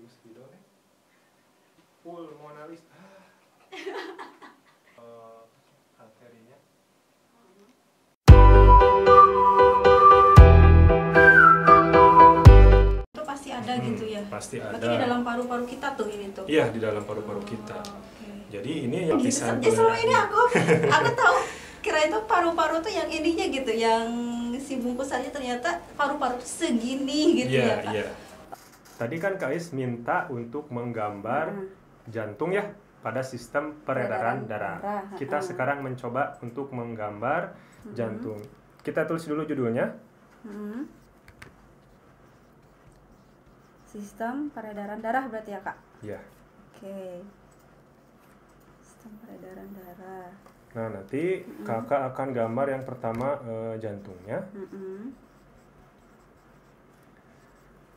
Spidol nih. Pulmonalis. Arterinya. Itu pasti ada gitu ya? Pasti ada. Berarti di dalam paru-paru kita tuh ini tuh? Iya, di dalam paru-paru kita. Okay. Jadi ini lapisan. Jadi selama ini aku tahu kira itu paru-paru tuh yang ininya gitu, yang si bungkusannya ternyata paru-paru segini gitu ya Kak? Iya. Tadi kan Kak Is minta untuk menggambar jantung ya pada sistem peredaran darah. Kita sekarang mencoba untuk menggambar jantung. Kita tulis dulu judulnya. Sistem peredaran darah berarti ya Kak? Iya. Oke. Sistem peredaran darah. Nah nanti kakak akan gambar yang pertama jantungnya.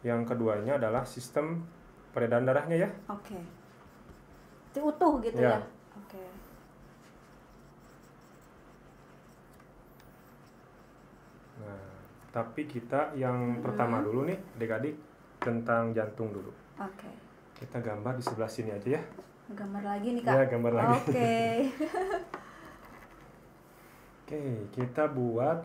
Yang keduanya adalah sistem peredaran darahnya ya. Oke. Itu utuh gitu ya? Oke. Nah, tapi kita yang pertama dulu nih, adik-adik, tentang jantung dulu. Oke. Kita gambar di sebelah sini aja ya. Gambar lagi nih Kak? Ya, gambar lagi. Oke. Oke, kita buat,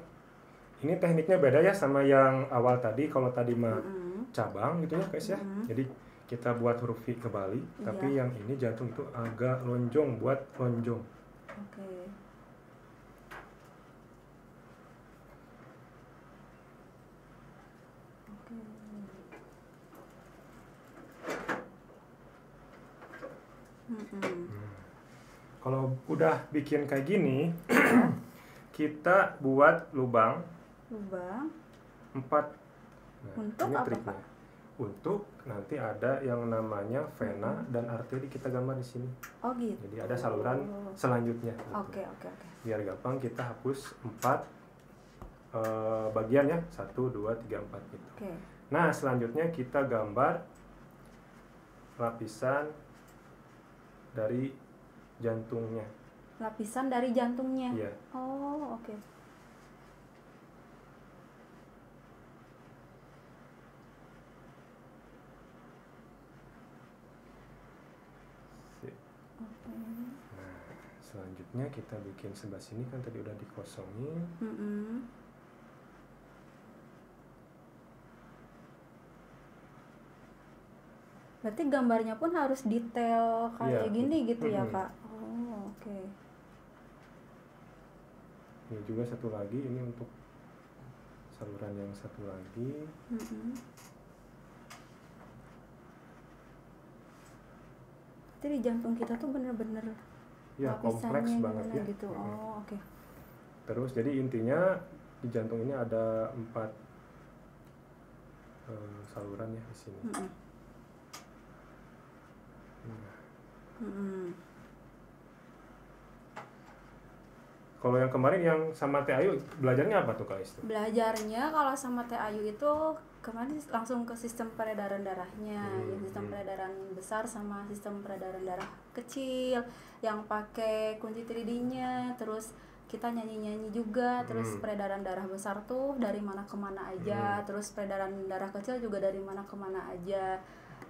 ini tekniknya beda ya sama yang awal tadi. Kalau tadi mah cabang gitu ya guys ya. Jadi kita buat huruf V ke Bali, tapi yang ini jantung itu agak lonjong, buat lonjong. Oke. Kalau udah bikin kayak gini, kita buat lubang 4. Nah, untuk ini apa triknya. Pak? Untuk nanti ada yang namanya vena dan arteri kita gambar di sini. Oh gitu. Jadi ada saluran selanjutnya. Gitu. Oke. Biar gampang kita hapus 4 bagian ya, 1, 2, 3, 4 gitu. Oke. Nah selanjutnya kita gambar lapisan dari jantungnya. Lapisan dari jantungnya? Iya. Oh oke. Nah selanjutnya kita bikin sebelah sini kan tadi udah dikosongin. Berarti gambarnya pun harus detail kayak gini gitu ya Kak? Oh oke. Ini juga satu lagi, ini untuk saluran yang satu lagi. Jadi di jantung kita tuh bener-bener ya kompleks banget ya gitu. Oh oke. Terus jadi intinya di jantung ini ada 4 saluran ya di sini. Kalau yang kemarin yang sama Teh Ayu belajarnya apa tuh Kak Is? Belajarnya kalau sama Teh Ayu itu kemarin langsung ke sistem peredaran darahnya, sistem peredaran besar sama sistem peredaran darah kecil yang pakai kunci 3D-nya, terus kita nyanyi-nyanyi juga, terus peredaran darah besar tuh dari mana ke mana aja, terus peredaran darah kecil juga dari mana ke mana aja.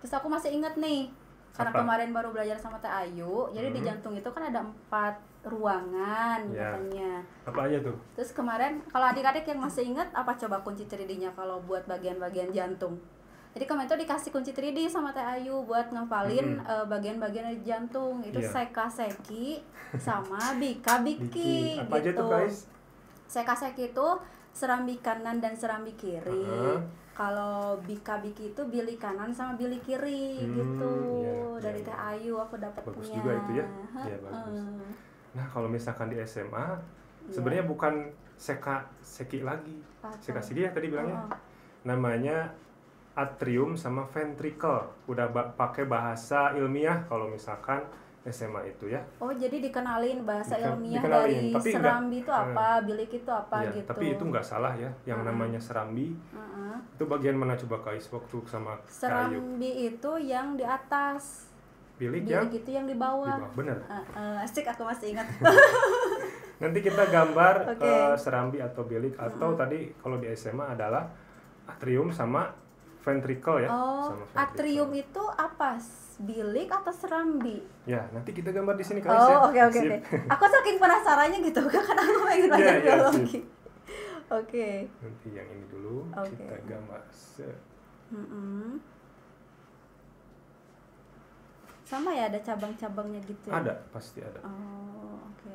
Terus aku masih inget nih, karena kemarin baru belajar sama Teh Ayu, jadi di jantung itu kan ada 4 ruangan katanya. Apa aja tuh? Terus kemarin kalau adik-adik yang masih ingat apa coba kunci 3D-nya kalau buat bagian-bagian jantung. Jadi kemarin tuh dikasih kunci 3D sama Teh Ayu buat ngapalin bagian-bagian dari jantung. Itu seka-seki sama bika-biki apa gitu. aja tuh guys? Seka-seki itu serambi kanan dan serambi kiri. Kalau bika-biki itu bilik kanan sama bilik kiri gitu. Dari Teh Ayu aku dapat bagus punya. Juga itu ya. Iya bagus. Nah kalau misalkan di SMA sebenarnya bukan seka-seki lagi. Seka-seki ya tadi bilangnya. Namanya atrium sama ventricle. Udah pakai bahasa ilmiah kalau misalkan SMA itu ya. Oh jadi dikenalin bahasa ilmiah dari tapi serambi itu apa, bilik itu apa ya, gitu. Tapi itu nggak salah ya. Yang namanya serambi itu bagian mana coba Kais waktu sama Ayu? Serambi itu yang di atas. Bilik itu yang di bawah. Bener. Asik aku masih ingat. Nanti kita gambar serambi atau bilik atau tadi kalau di SMA adalah atrium sama ventricle ya. Oh, sama ventricle. atrium itu apa? Bilik atau serambi? Ya, nanti kita gambar di sini Kak Oh, ya. oke. Aku saking penasarannya gitu, karena aku pengen belajar biologi. Oke. Nanti yang ini dulu kita gambar. Sama ya, ada cabang-cabangnya gitu ya? Ada, pasti ada. Oh, oke.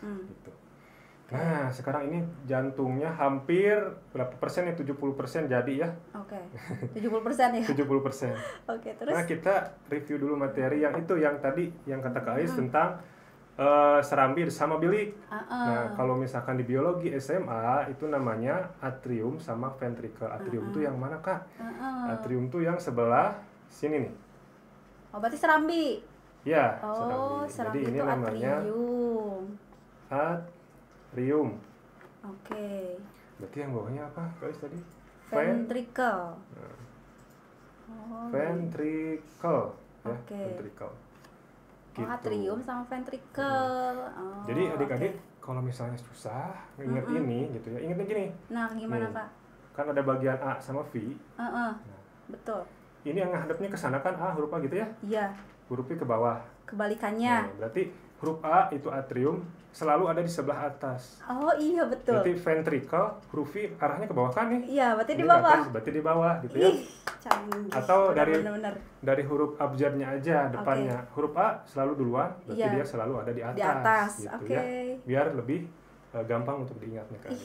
Gitu. Nah, sekarang ini jantungnya hampir berapa persen ya? 70% jadi ya. Oke. 70% ya? 70%. Oke, terus? Nah, kita review dulu materi yang itu, yang tadi, yang kata Kak Ais tentang serambi sama bilik. Nah, kalau misalkan di biologi SMA itu namanya atrium sama ventricle. Atrium tuh yang mana Kak? Atrium tuh yang sebelah sini nih. Oh, berarti serambi? Ya, serambi. Jadi ini namanya atrium. Oke. Berarti yang bawahnya apa guys tadi? Ventricle. Ventricle. Ya, Oke. ventricle. Gitu. Atrium sama ventricle. Jadi adik-adik kalau misalnya susah inget ini gitu ya, ingetnya gini. Nah, gimana Kak? Kan ada bagian A sama V. Nah, betul. Ini yang ngadepnya ke sana kan A, huruf A gitu ya? Iya. Huruf V ke bawah. Kebalikannya. Nah, berarti huruf A itu atrium selalu ada di sebelah atas. Oh iya, betul. Berarti ventricle, huruf V arahnya ke bawah kan nih? Iya, berarti di bawah. Atas, berarti di bawah gitu ya. Canggih. Atau bener. dari huruf abjadnya aja depannya. Huruf A selalu duluan, berarti dia selalu ada di atas. Di atas, gitu ya. Biar lebih gampang untuk diingatnya kan.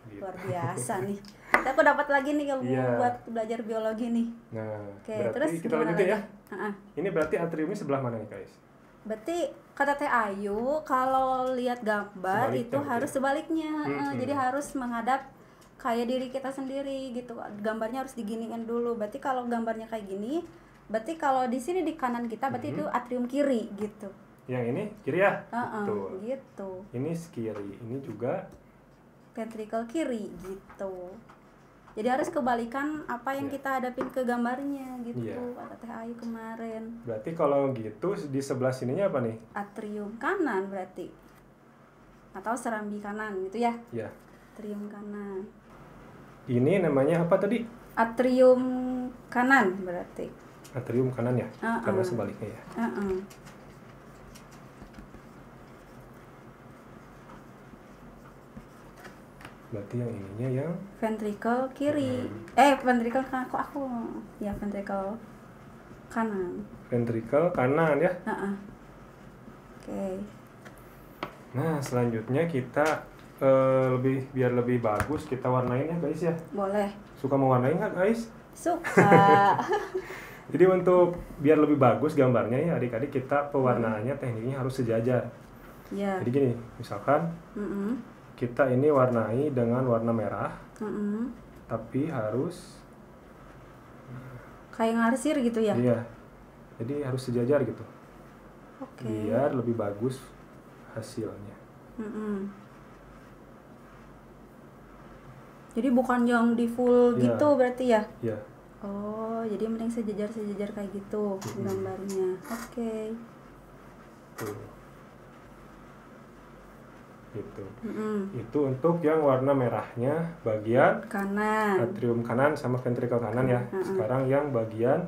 Gitu. Luar biasa nih. Aku dapat lagi nih ilmu buat belajar biologi nih. Nah, berarti terus kita lanjutin ya. Ini berarti atriumnya sebelah mana nih guys? Berarti kata Teh Ayu kalau lihat gambar sebaliknya itu harus sebaliknya. Jadi harus menghadap kayak diri kita sendiri gitu. Gambarnya harus diginiin dulu. Berarti kalau gambarnya kayak gini, berarti kalau di sini di kanan kita berarti itu atrium kiri gitu. Yang ini kiri ya? Gitu. Ini kiri, ini juga ventricle kiri gitu. Jadi harus kebalikan apa yang kita hadapin ke gambarnya gitu, kata Teh Ayu kemarin. Berarti kalau gitu di sebelah sininya apa nih? Atrium kanan berarti. Atau serambi kanan gitu ya? Iya. Atrium kanan. Ini namanya apa tadi? Atrium kanan berarti. Atrium kanan ya? Karena sebaliknya ya? Berarti yang ininya yang ventricle kiri. Ventricle kanan. Ya, ventricle kanan. Ventricle kanan ya? Oke. Nah, selanjutnya kita biar lebih bagus kita warnain ya guys ya. Boleh. Suka mewarnain nggak guys? Suka. Jadi untuk biar lebih bagus gambarnya ya adik-adik, kita pewarnaannya tekniknya harus sejajar. Ya. Jadi gini, misalkan kita ini warnai dengan warna merah, tapi harus kayak ngarsir gitu ya? Iya, jadi harus sejajar gitu. Biar lebih bagus hasilnya. Jadi bukan yang di full gitu berarti ya? Iya. Oh, jadi mending sejajar kayak gitu gambarnya. Oke. Gitu. Itu untuk yang warna merahnya bagian kanan, atrium kanan sama ventricle kanan ya. Sekarang yang bagian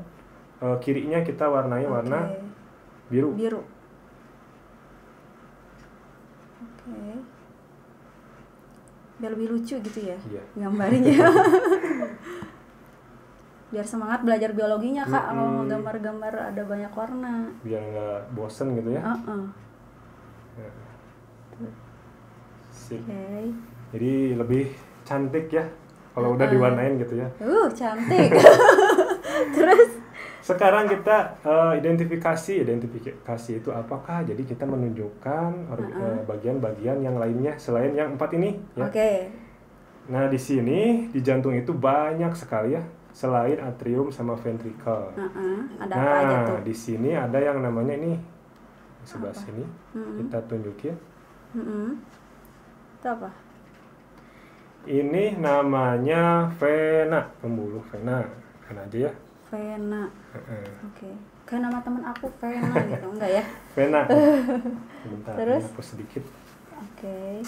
kirinya kita warnai warna biru. Oke. Biar lebih lucu gitu ya gambarnya. Biar semangat belajar biologinya Kak, kalau gambar-gambar ada banyak warna. Biar nggak bosen gitu ya. Jadi lebih cantik ya kalau udah diwarnain gitu ya. Cantik. Terus sekarang kita identifikasi itu apakah? Jadi kita menunjukkan bagian-bagian yang lainnya selain yang 4 ini ya. Nah, di sini di jantung itu banyak sekali ya selain atrium sama ventricle. Ada apa aja tuh? Di sini ada yang namanya ini sebelah sini. Kita tunjukin. Itu apa? Ini namanya vena, pembuluh vena. Kan aja ya. Vena. kayak nama teman aku Vena gitu, enggak ya? Vena. Bentar, terus aku sedikit. Oke.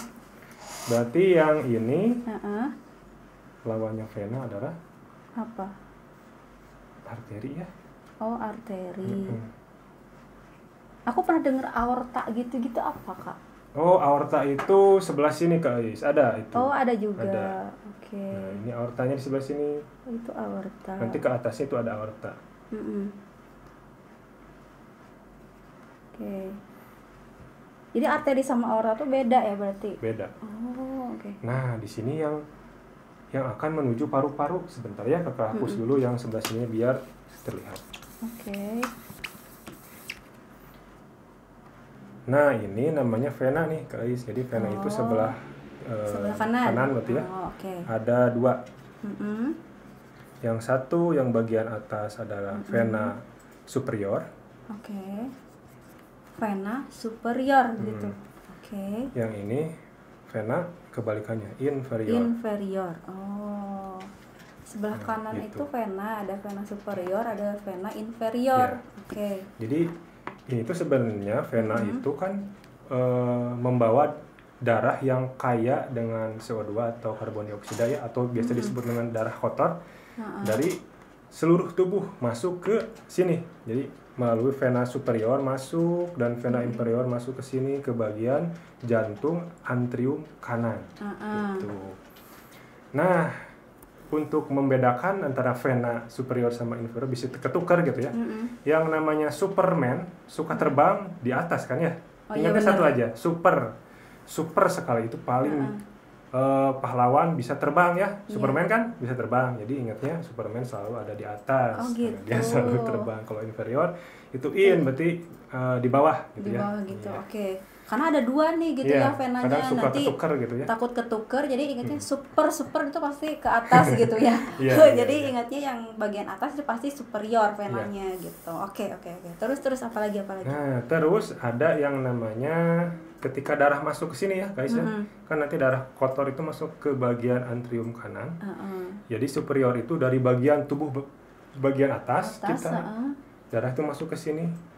Berarti yang ini lawannya vena adalah apa? Arteri ya. Oh, arteri. Aku pernah dengar aorta gitu-gitu, apa Kak? Oh, aorta itu sebelah sini Kak Ais. Ada itu. Oh, ada juga. Ada. Oke. Nah, ini aortanya di sebelah sini. Oh, itu aorta. Nanti ke atasnya itu ada aorta. Oke. Jadi arteri sama aorta tuh beda ya berarti? Beda. Oh, oke. Nah, di sini yang akan menuju paru-paru. Sebentar ya, Kakak hapus dulu yang sebelah sini biar terlihat. Oke. Nah, ini namanya vena nih, Kak Ais. Jadi vena itu sebelah kanan berarti ya. Okay. Ada 2. Yang satu yang bagian atas adalah vena superior. Oke. Vena superior gitu. Oke. Yang ini vena kebalikannya, inferior. Inferior. Oh. Sebelah kanan gitu. Itu vena, ada vena superior, ada vena inferior. Ya. Oke. Jadi ini tuh sebenarnya vena itu kan membawa darah yang kaya dengan CO2 atau karbon dioksida ya, atau biasa disebut dengan darah kotor dari seluruh tubuh masuk ke sini. Jadi melalui vena superior masuk dan vena inferior masuk ke sini ke bagian jantung antrium kanan. Gitu. Nah, untuk membedakan antara vena superior sama inferior bisa ketukar gitu ya. Yang namanya Superman suka terbang di atas kan ya. Ingatnya satu aja, super sekali, itu paling pahlawan bisa terbang ya. Superman kan bisa terbang, jadi ingatnya Superman selalu ada di atas. Oh, gitu. Dia selalu terbang. Kalau inferior itu berarti di bawah gitu ya. Di bawah gitu. Oke. Karena ada 2 nih gitu ya venanya, nanti ketuker gitu ya. Takut ketuker, jadi ingatnya super itu pasti ke atas gitu ya. Jadi ingatnya yang bagian atas itu pasti superior venanya gitu. Oke. Terus apa lagi? Nah, terus ada yang namanya ketika darah masuk ke sini ya guys ya, kan nanti darah kotor itu masuk ke bagian antrium kanan. Jadi superior itu dari bagian tubuh bagian atas kita, darah itu masuk ke sini.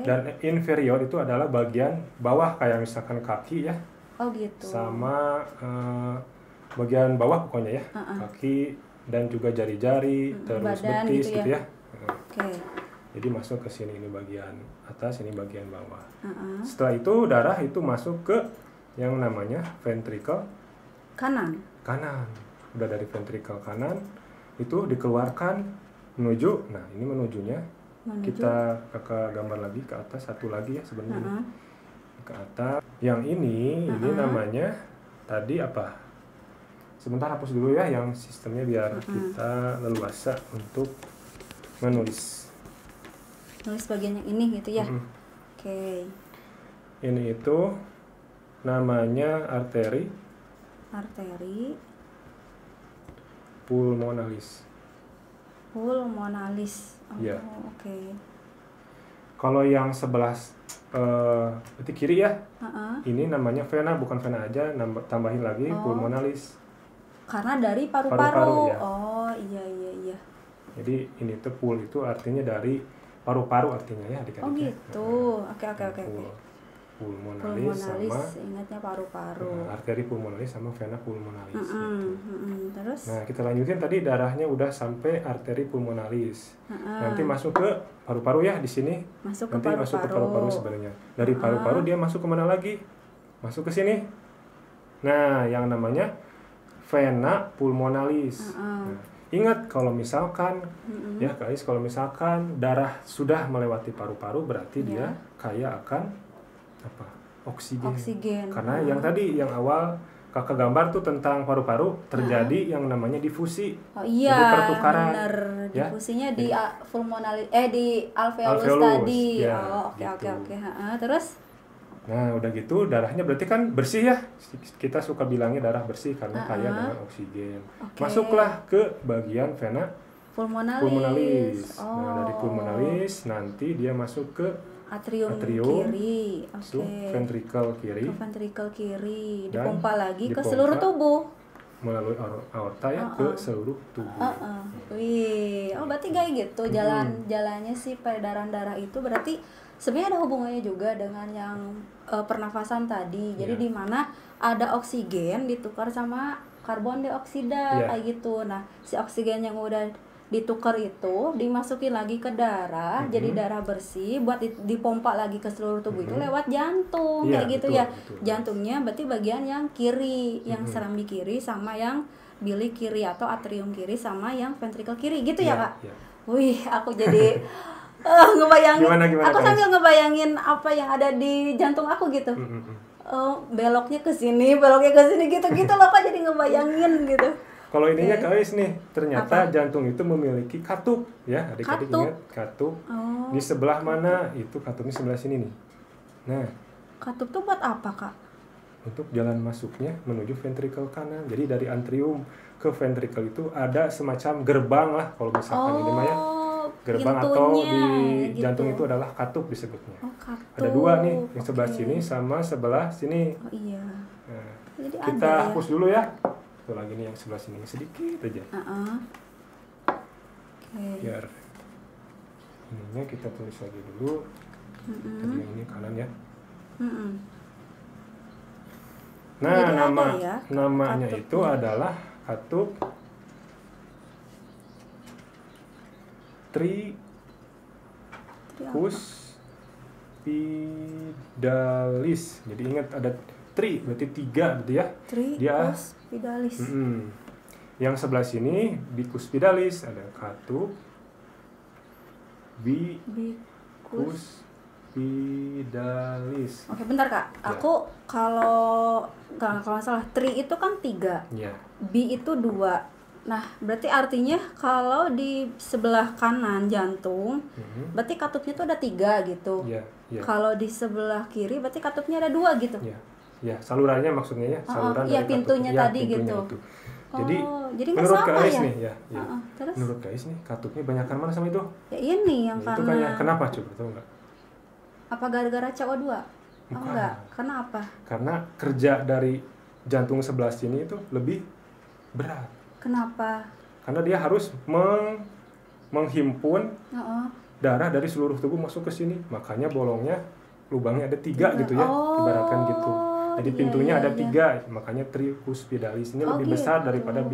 Dan inferior itu adalah bagian bawah, kayak misalkan kaki ya. Oh gitu. Sama bagian bawah pokoknya ya, kaki dan juga jari-jari, terus badan betis gitu ya. Jadi masuk ke sini, ini bagian atas, ini bagian bawah. Setelah itu darah itu masuk ke yang namanya ventricle kanan. Udah dari ventricle kanan itu dikeluarkan menuju, nah ini menuju. Kita kakak gambar lagi ke atas, satu lagi ya sebenarnya. Ke atas. Yang ini namanya tadi apa? Sebentar hapus dulu ya yang sistemnya biar kita leluasa untuk menulis. Nulis bagian yang ini gitu ya. Oke. Ini itu namanya arteri pulmonalis. Ya. Oke. Kalau yang sebelah berarti kiri ya, ini namanya vena, bukan vena aja, tambahin lagi pulmonalis. Karena dari paru-paru. Ya. Oh iya. Jadi ini tuh pul itu artinya dari paru-paru artinya ya adik-adik. Oh gitu. Oke. Pulmonalis sama ingatnya paru-paru. Arteri pulmonalis sama vena pulmonalis. Terus? Nah, kita lanjutin tadi, darahnya udah sampai arteri pulmonalis. Nanti masuk ke paru-paru ya di sini. Masuk ke paru-paru sebenarnya. Dari paru-paru dia masuk kemana lagi? Masuk ke sini. Nah, yang namanya vena pulmonalis. Nah, ingat kalau misalkan ya guys, kalau misalkan darah sudah melewati paru-paru berarti dia kaya akan apa? Oksigen. Karena yang tadi yang awal kakak gambar tuh tentang paru-paru terjadi yang namanya difusi. Oh iya. Jadi pertukaran. Bener. Ya? Difusinya di pulmonalis di alveolus tadi. Ya, oke. Terus? Nah, udah gitu darahnya berarti kan bersih ya. Kita suka bilangnya darah bersih karena kaya dengan oksigen. Masuklah ke bagian vena pulmonalis. Nah, dari pulmonalis nanti dia masuk ke atrium kiri. Ventricle kiri. Ke ventricle kiri. Dipompa lagi ke seluruh tubuh. melalui aorta ya ke seluruh tubuh. Wih, berarti kayak gitu jalannya si peredaran darah itu berarti sebenarnya ada hubungannya juga dengan yang pernafasan tadi. Jadi di mana ada oksigen ditukar sama karbon dioksida kayak gitu. Nah, si oksigen yang udah ditukar itu dimasukin lagi ke darah, jadi darah bersih buat dipompa lagi ke seluruh tubuh itu lewat jantung kayak gitu ya. Jantungnya berarti bagian yang kiri, yang serambi kiri sama yang bilik kiri atau atrium kiri sama yang ventrikel kiri gitu ya, Kak? Wih, aku jadi ngebayangin, gimana, aku sambil ngebayangin apa yang ada di jantung aku gitu. Beloknya ke sini gitu loh, Kak, jadi ngebayangin gitu. Kalau ininya Kais nih, ternyata jantung itu memiliki katup ya, adik-adik ingat katup. Di sebelah mana? Itu katupnya sebelah sini nih. Nah, katup tuh buat apa, Kak? Untuk jalan masuknya menuju ventrikel kanan. Jadi dari atrium ke ventrikel itu ada semacam gerbang lah kalau misalkan ini mah ya. Gerbang atau di jantung itu adalah katup disebutnya. Katup. Ada dua nih, yang sebelah sini sama sebelah sini. Iya. Nah, jadi kita hapus dulu ya. Satu lagi nih yang sebelah sini sedikit aja. Biar ininya kita tulis lagi dulu. Tadi yang ini kanan ya. Nah, namanya katupnya itu adalah katup tricuspidalis. Jadi ingat ada tri berarti 3 gitu ya. Tricuspidalis. Yang sebelah sini bicuspidalis, ada katup bicuspidalis. Oke, bentar Kak. Aku kalau nggak salah tri itu kan 3. Bi itu 2. Nah, berarti artinya kalau di sebelah kanan jantung, berarti katupnya tuh ada 3 gitu. Kalau di sebelah kiri berarti katupnya ada 2 gitu. Ya, salurannya maksudnya ya, saluran dari pintunya tadi gitu. Itu. Jadi menurut Kais ya? nih ya. Terus? Menurut Kais nih katupnya banyakan mana sama itu? Ya ini yang itu kayak kenapa coba tahu nggak? Apa gara-gara CO2? Enggak. Karena apa? Karena kerja dari jantung sebelah sini itu lebih berat. Kenapa? Karena dia harus menghimpun darah dari seluruh tubuh masuk ke sini. Makanya bolongnya, lubangnya ada 3 gitu ya, ibaratkan gitu. Jadi pintunya ada 3, makanya tricuspidalis ini lebih besar daripada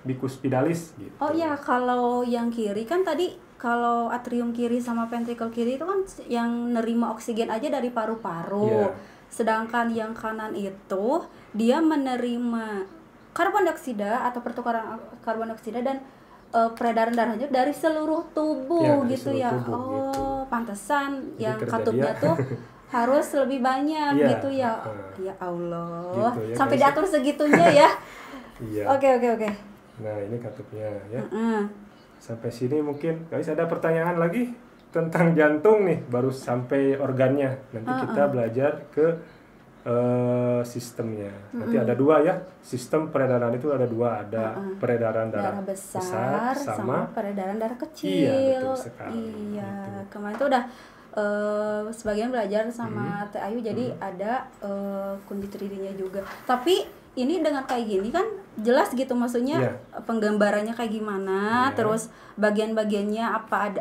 bicuspidalis gitu. Oh iya, kalau yang kiri kan tadi kalau atrium kiri sama ventrikel kiri itu kan yang nerima oksigen aja dari paru-paru. Sedangkan yang kanan itu dia menerima karbon dioksida atau pertukaran karbon dioksida dan peredaran darahnya dari seluruh tubuh gitu ya. Pantesan yang katupnya tuh harus lebih banyak gitu ya. Ya Allah. Gitu ya, sampai diatur segitunya ya. Oke. Nah, ini katupnya ya. Sampai sini mungkin guys ada pertanyaan lagi tentang jantung nih, baru sampai organnya. Nanti kita belajar ke sistemnya. Nanti ada 2 ya. Sistem peredaran itu ada 2, ada peredaran darah besar sama peredaran darah kecil. Iya, betul sekali. Iya, kemarin tuh udah sebagian belajar sama Teh Ayu, jadi ada kunci 3D-nya juga. Tapi ini dengan kayak gini kan jelas gitu, maksudnya penggambarannya kayak gimana, terus bagian-bagiannya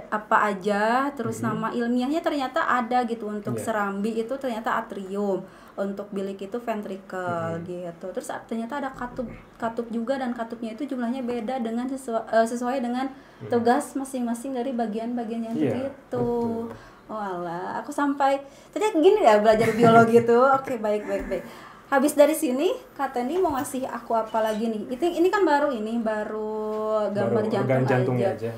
apa aja, terus nama ilmiahnya ternyata ada gitu. Untuk serambi itu ternyata atrium, untuk bilik itu ventrikel gitu. Terus ternyata ada katup juga, dan katupnya itu jumlahnya beda dengan sesuai dengan tugas masing-masing dari bagian-bagian yang itu. Oh alah, aku sampai tadi gini ya belajar biologi tuh. Oke, baik. Habis dari sini Kak Tendi mau ngasih aku apa lagi nih? Ini kan baru gambar jantung aja.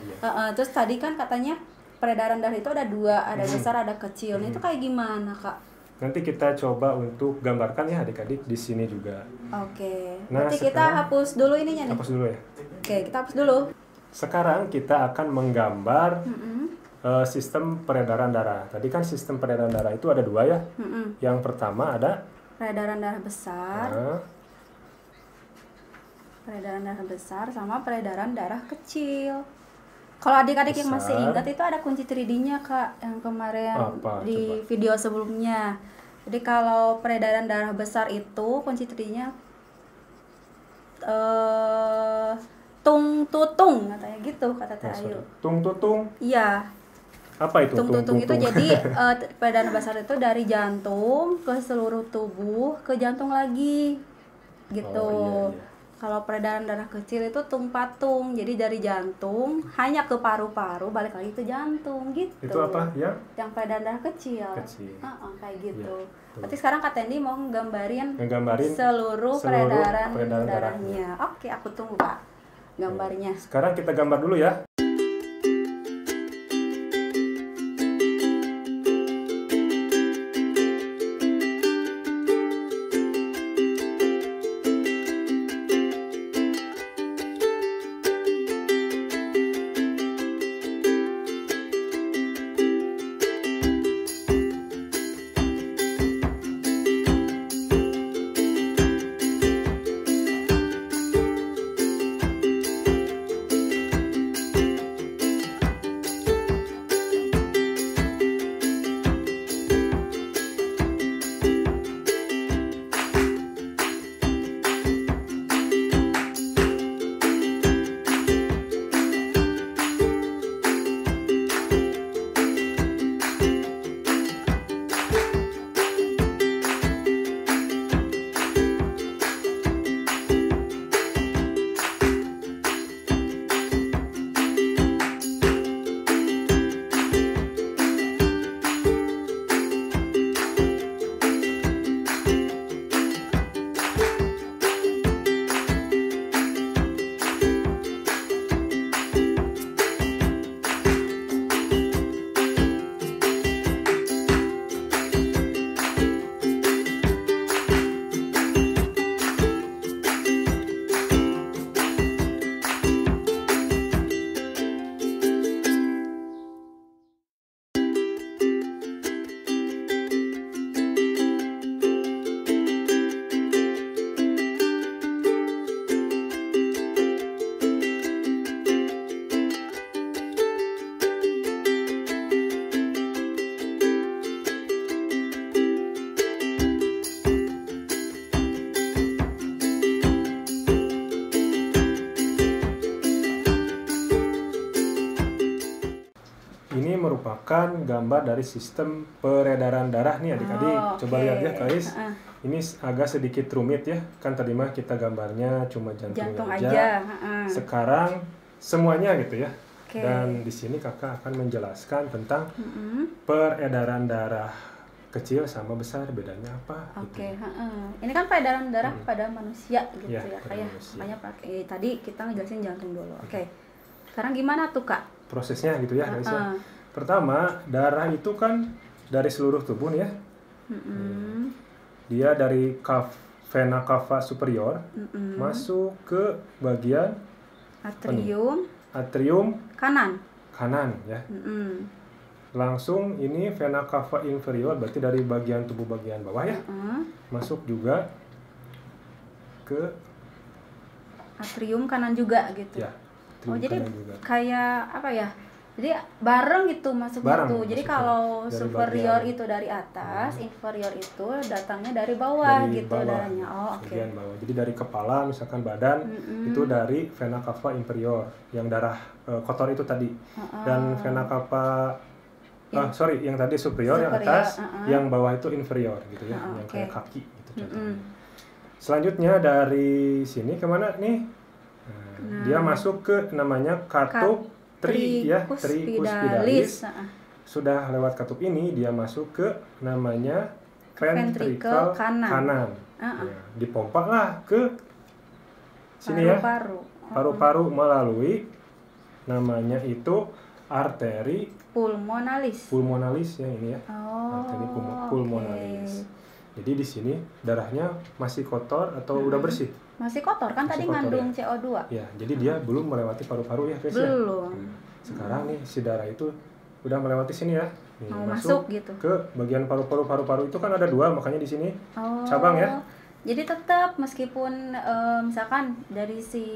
Terus tadi kan katanya peredaran darah itu ada 2, ada besar ada kecil. Itu kayak gimana, Kak? Nanti kita coba untuk gambarkan ya adik-adik di sini juga. Oke. Nanti kita hapus dulu ininya nih. Hapus dulu ya. Oke, kita hapus dulu. Sekarang kita akan menggambar sistem peredaran darah. Tadi kan sistem peredaran darah itu ada 2 ya. Yang pertama ada peredaran darah besar. Peredaran darah besar sama peredaran darah kecil. Kalau adik-adik yang masih ingat itu ada kunci 3D-nya Kak, yang kemarin di video sebelumnya. Jadi kalau peredaran darah besar itu kunci 3D-nya tung tutung katanya gitu kata Teh Ayu. Tung tutung. Iya. Apa itu tung tutung itu jadi peredaran besar itu dari jantung ke seluruh tubuh ke jantung lagi gitu. Oh, iya. Kalau peredaran darah kecil itu tung patung, jadi dari jantung hanya ke paru-paru balik lagi ke jantung gitu. Itu apa ya? Yang peredaran darah kecil. Kayak gitu. Ya, berarti sekarang Kak Tendi mau nggambarin seluruh peredaran darahnya. Oke, aku tunggu Kak gambarnya. Sekarang kita gambar dulu ya. Ini merupakan gambar dari sistem peredaran darah nih adik-adik. Coba lihat ya guys. Ini agak sedikit rumit ya. Kan tadi mah kita gambarnya cuma jantung aja. Sekarang semuanya gitu ya. Dan di sini kakak akan menjelaskan tentang peredaran darah kecil sama besar, bedanya apa? Ini kan peredaran darah pada manusia gitu ya. Kayak makanya pakai tadi kita ngejelasin jantung dulu. Sekarang gimana tuh Kak? Prosesnya gitu ya guys ya. Pertama, darah itu kan dari seluruh tubuh nih ya. Dia dari vena cava superior masuk ke bagian atrium kanan ya. Langsung ini vena cava inferior, berarti dari bagian tubuh bagian bawah ya. Masuk juga ke atrium kanan juga gitu ya. Jadi kayak apa ya, jadi bareng gitu masuknya tuh. Jadi kalau superior itu dari atas, inferior itu datangnya dari bawah gitu darahnya. Bagian bawah. Jadi dari kepala misalkan badan itu dari vena cava inferior yang darah kotor itu tadi. Dan vena cava yang tadi superior yang atas, yang bawah itu inferior gitu ya, yang kayak kaki gitu contohnya. Selanjutnya dari sini kemana nih? Dia masuk ke namanya katup tricuspidalis. Sudah lewat katup ini dia masuk ke namanya ventricle kanan. Dipompa lah ke sini ya. Paru-paru melalui namanya itu arteri pulmonalis ya ini ya. Arteri pulmonalis. Jadi di sini darahnya masih kotor atau udah bersih? Masih kotor kan, tadi ngandung CO2. Ya, jadi dia belum melewati paru-paru ya guys ya. Belum. Sekarang nih si darah itu udah melewati sini ya. Nih, masuk gitu. Ke bagian paru-paru itu kan ada 2, makanya di sini cabang ya. Jadi tetap meskipun misalkan dari si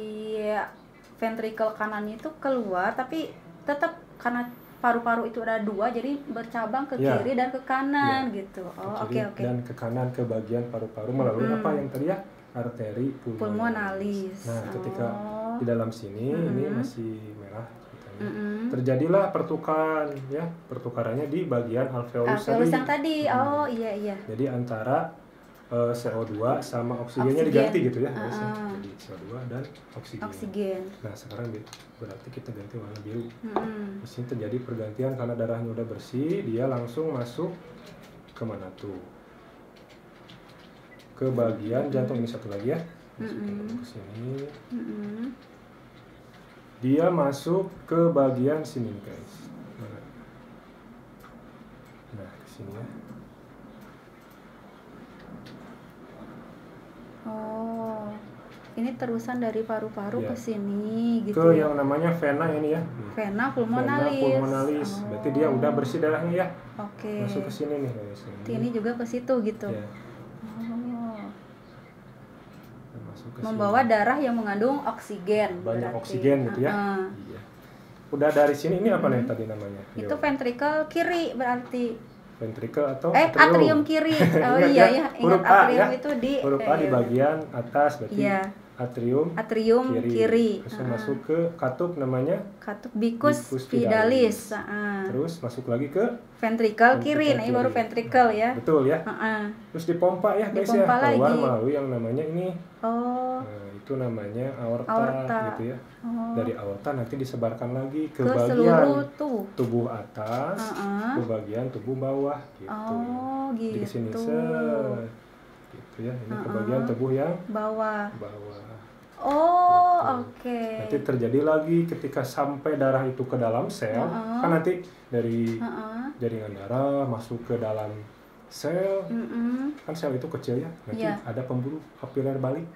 ventricle kanan itu keluar, tapi tetap karena paru-paru itu ada 2, jadi bercabang ke kiri dan ke kanan gitu. Oke. Dan ke kanan ke bagian paru-paru melalui apa yang tadi ya? arteri pulmonalis. Nah, ketika di dalam sini ini masih merah ceritanya. Terjadilah pertukarannya di bagian alveolus yang tadi. Oh, iya. Jadi antara CO2 sama oksigennya diganti gitu ya, guys. Jadi CO2 dan oksigen. Nah, sekarang berarti kita ganti warna biru. Di sini terjadi pergantian karena darahnya udah bersih, dia langsung masuk ke mana tuh? Ke bagian jantung. Ini satu lagi ya. Masuk ke sini. Dia masuk ke bagian sini, guys. Nah, ke sini ya. Oh, ini terusan dari paru-paru ke sini gitu. Ke yang namanya vena ini ya. Vena pulmonalis. Berarti dia udah bersih darahnya ya. Oke. Masuk ke sini nih, guys. Ini juga ke situ gitu. Ya. Membawa darah yang mengandung oksigen. Banyak oksigen gitu ya. Iya. Udah dari sini ini apa nih tadi namanya? Itu ventricle kiri berarti. Ventricle atau atrium kiri. Oh iya, huruf ingat atrium ya? itu di huruf A di bagian atas berarti atrium kiri. Terus masuk ke katup namanya katup bicus vidalis. Terus masuk lagi ke ventricle kiri. Nah, ini baru ventricle ya. Betul ya. Terus dipompa ya guys ya, keluar melalui yang namanya ini. Nah, itu namanya aorta. Gitu ya. Dari aorta nanti disebarkan lagi ke bagian tubuh atas, ke bagian tubuh bawah gitu. Gitu. Di sini gitu ya. Ini ke bagian tubuh yang bawah. Oke. Nanti terjadi lagi ketika sampai darah itu ke dalam sel, kan nanti dari jaringan darah masuk ke dalam sel, kan sel itu kecil ya, nanti ada pembuluh kapiler balik.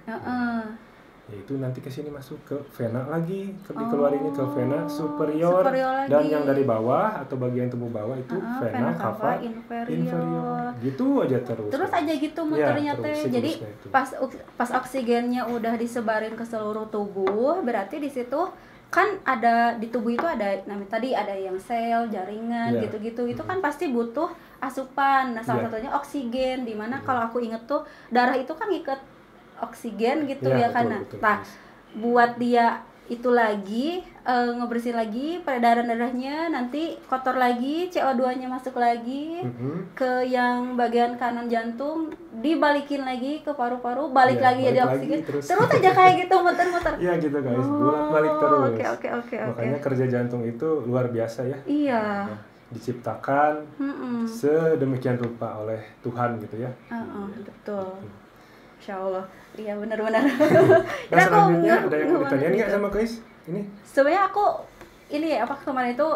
Yaitu nanti ke sini masuk ke vena lagi, dikeluarinnya ke vena superior dan yang dari bawah atau bagian tubuh bawah itu vena cava inferior. Gitu aja terus aja gitu muternya teh. Jadi pas oksigennya udah disebarin ke seluruh tubuh, berarti di situ kan ada di tubuh itu ada namanya tadi ada yang sel, jaringan gitu-gitu. Itu kan pasti butuh asupan. Nah, salah satunya oksigen, dimana kalau aku inget tuh darah itu kan ngiket oksigen gitu ya karena nah buat dia itu lagi ngebersihin lagi peredaran darahnya, nanti kotor lagi, CO2-nya masuk lagi ke yang bagian kanan jantung, dibalikin lagi ke paru-paru, balik lagi jadi oksigen, terus aja kayak gitu muter-muter. Iya gitu guys, bolak-balik terus. Oke. Makanya kerja jantung itu luar biasa ya. Iya. Diciptakan sedemikian rupa oleh Tuhan gitu ya. Betul. Insya Allah, iya benar-benar. Nah, selanjutnya ada yang mau ditanyain nggak sama Chris? Ini? Sebenarnya aku kemarin itu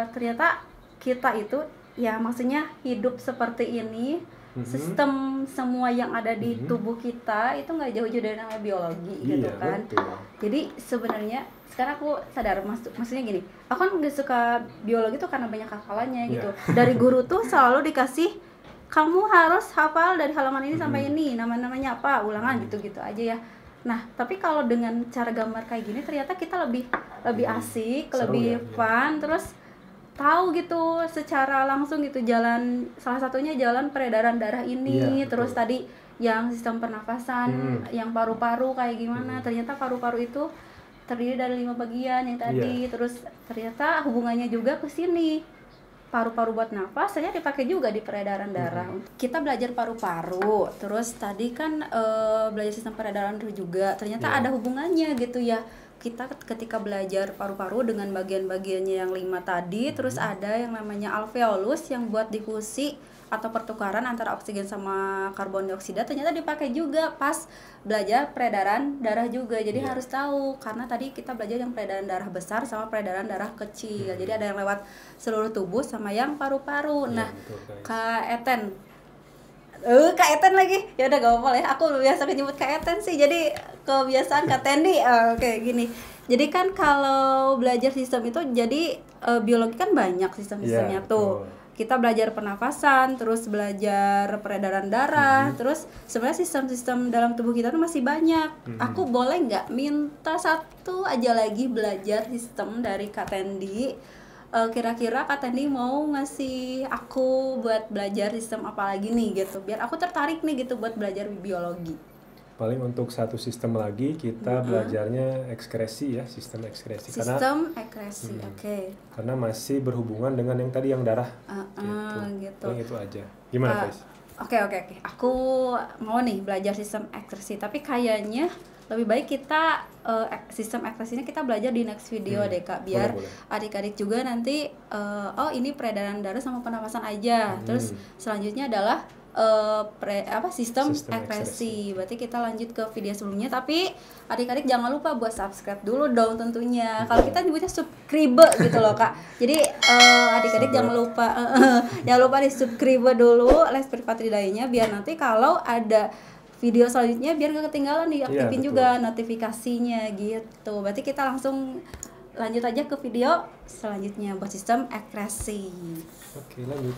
ternyata kita itu ya maksudnya hidup seperti ini, sistem semua yang ada di tubuh kita itu nggak jauh-jauh dari namanya biologi gitu kan. Betul. Jadi sebenarnya sekarang aku sadar maksudnya gini, aku kan nggak suka biologi tuh karena banyak hafalannya gitu. Dari guru tuh selalu dikasih kamu harus hafal dari halaman ini sampai ini, namanya apa, ulangan gitu-gitu aja ya. Nah, tapi kalau dengan cara gambar kayak gini ternyata kita lebih asik, lebih fun, terus tahu gitu secara langsung gitu salah satunya jalan peredaran darah ini, terus tadi yang sistem pernafasan, yang paru-paru kayak gimana. Ternyata paru-paru itu terdiri dari 5 bagian yang tadi, terus ternyata hubungannya juga ke sini. Paru-paru buat nafas, saya dipakai juga di peredaran darah. Kita belajar paru-paru, terus tadi kan belajar sistem peredaran darah juga. Ternyata ada hubungannya gitu ya. Kita ketika belajar paru-paru dengan bagian-bagiannya yang 5 tadi, terus ada yang namanya alveolus yang buat difusi atau pertukaran antara oksigen sama karbon dioksida, ternyata dipakai juga pas belajar peredaran darah juga. Jadi harus tahu, karena tadi kita belajar yang peredaran darah besar sama peredaran darah kecil. Jadi ada yang lewat seluruh tubuh sama yang paru-paru. Nah, Kak Eten lagi. Ya udah gak apa-apa ya. Aku biasa nyebut Kak Eten sih. Jadi kebiasaan Kak Tendi. Oke, gini. Jadi kan kalau belajar sistem itu jadi biologi kan banyak sistem-sistemnya tuh. Kita belajar pernafasan, terus belajar peredaran darah, terus sebenarnya sistem-sistem dalam tubuh kita tuh masih banyak. Aku boleh nggak minta satu aja lagi belajar sistem dari Kak Tendi? Kira-kira Kak Tendi mau ngasih aku buat belajar sistem apa lagi nih gitu, biar aku tertarik nih gitu buat belajar biologi. Paling untuk satu sistem lagi kita belajarnya ekskresi ya, sistem ekskresi. Sistem ekskresi, oke. Karena masih berhubungan dengan yang tadi yang darah. Gitu. Paling itu aja. Gimana guys? Oke. Aku mau nih belajar sistem ekskresi, tapi kayaknya lebih baik kita sistem ekskresinya kita belajar di next video deh Kak, biar adik-adik juga nanti ini peredaran darah sama pernapasan aja. Terus selanjutnya adalah sistem ekskresi. Berarti kita lanjut ke video sebelumnya, tapi adik-adik jangan lupa buat subscribe dulu dong tentunya. Kalau kita nyebutnya subscribe gitu loh Kak. Jadi adik-adik jangan lupa di subscribe dulu Les Privat Hidayahnya, biar nanti kalau ada video selanjutnya biar gak ketinggalan, diaktifin juga notifikasinya gitu. Berarti kita langsung lanjut aja ke video selanjutnya buat sistem ekskresi. Oke, lanjut.